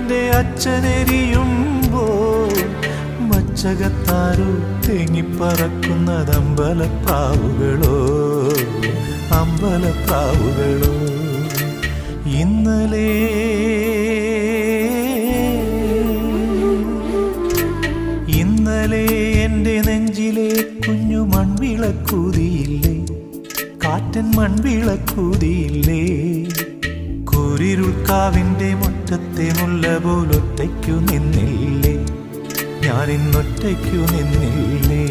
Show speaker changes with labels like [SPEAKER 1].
[SPEAKER 1] എൻ്റെ അച്ഛനെരിയുമ്പോൾ മച്ചകത്താരോ തേങ്ങിപ്പറക്കുന്നത് അമ്പലപ്രാവുകളോ അമ്പലപ്രാവുകളോ. ഇന്നലെ എൻ്റെ നെഞ്ചിലെ കുഞ്ഞു മൺവിളക്കൂതിയില്ലേ, കാറ്റൻ മൺവിളക്കൂതിയില്ലേ. കൂരിരുൾക്കാവിൻ്റെ മുറ്റത്തെ മുല്ല പോലൊറ്റയ്ക്കു നിന്നില്ലേ, ഞാനിന്നൊറ്റയ്ക്കു നിന്നില്ലേ.